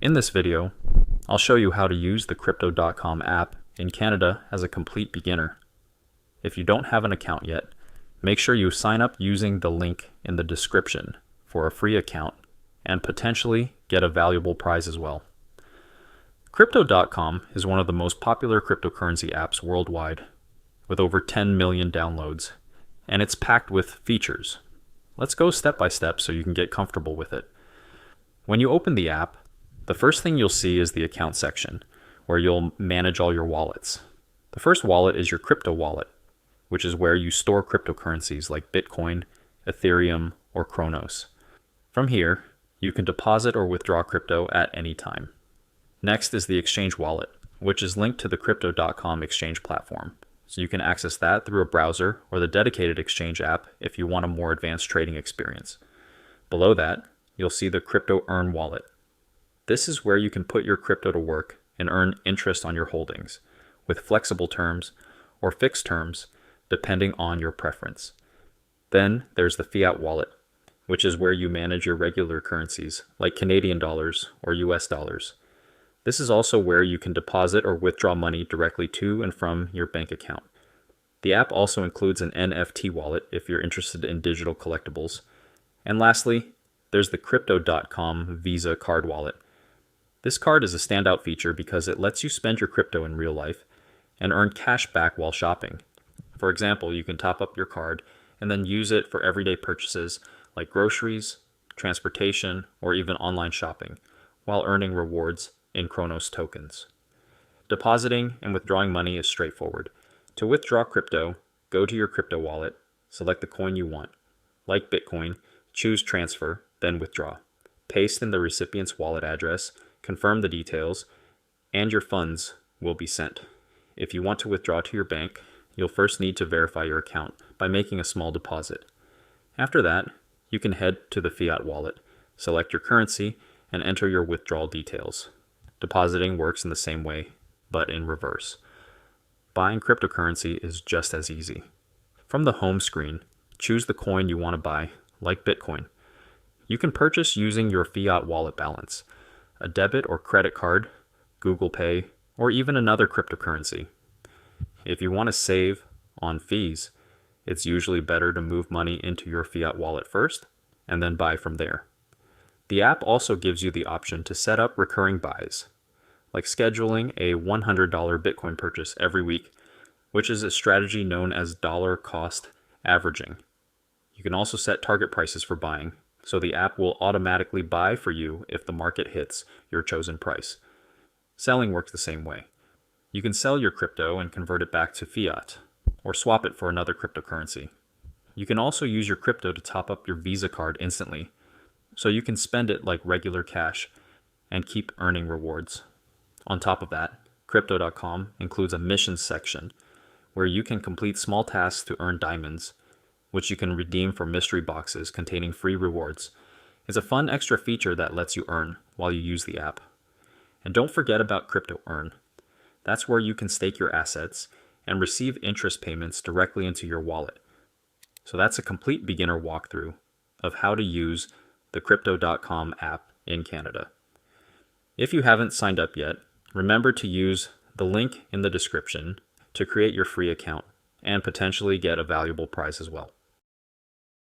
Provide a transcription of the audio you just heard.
In this video, I'll show you how to use the Crypto.com app in Canada as a complete beginner. If you don't have an account yet, make sure you sign up using the link in the description for a free account and potentially get a valuable prize as well. Crypto.com is one of the most popular cryptocurrency apps worldwide, with over 10 million downloads, and it's packed with features. Let's go step by step so you can get comfortable with it. When you open the app, the first thing you'll see is the account section, where you'll manage all your wallets. The first wallet is your crypto wallet, which is where you store cryptocurrencies like Bitcoin, Ethereum, or Cronos. From here, you can deposit or withdraw crypto at any time. Next is the exchange wallet, which is linked to the Crypto.com exchange platform. So you can access that through a browser or the dedicated exchange app if you want a more advanced trading experience. Below that, you'll see the Crypto Earn wallet. This is where you can put your crypto to work and earn interest on your holdings, with flexible terms or fixed terms depending on your preference. Then there's the fiat wallet, which is where you manage your regular currencies like Canadian dollars or US dollars. This is also where you can deposit or withdraw money directly to and from your bank account. The app also includes an NFT wallet if you're interested in digital collectibles. And lastly, there's the Crypto.com Visa card wallet. This card is a standout feature because it lets you spend your crypto in real life and earn cash back while shopping. For example, you can top up your card and then use it for everyday purchases like groceries, transportation, or even online shopping, while earning rewards in Cronos tokens. Depositing and withdrawing money is straightforward. To withdraw crypto, go to your crypto wallet, select the coin you want. Like Bitcoin, choose transfer, then withdraw. Paste in the recipient's wallet address, confirm the details, and your funds will be sent. If you want to withdraw to your bank, you'll first need to verify your account by making a small deposit. After that, you can head to the fiat wallet, select your currency, and enter your withdrawal details. Depositing works in the same way, but in reverse. Buying cryptocurrency is just as easy. From the home screen, choose the coin you want to buy, like Bitcoin. You can purchase using your fiat wallet balance, a debit or credit card, Google Pay, or even another cryptocurrency. If you want to save on fees, it's usually better to move money into your fiat wallet first and then buy from there. The app also gives you the option to set up recurring buys, like scheduling a $100 Bitcoin purchase every week, which is a strategy known as dollar cost averaging. You can also set target prices for buying, so the app will automatically buy for you if the market hits your chosen price. Selling works the same way. You can sell your crypto and convert it back to fiat, or swap it for another cryptocurrency. You can also use your crypto to top up your Visa card instantly, so you can spend it like regular cash and keep earning rewards. On top of that, Crypto.com includes a missions section where you can complete small tasks to earn diamonds, which you can redeem for mystery boxes containing free rewards. It's a fun extra feature that lets you earn while you use the app. And don't forget about Crypto Earn. That's where you can stake your assets and receive interest payments directly into your wallet. So that's a complete beginner walkthrough of how to use the Crypto.com app in Canada. If you haven't signed up yet, remember to use the link in the description to create your free account and potentially get a valuable prize as well.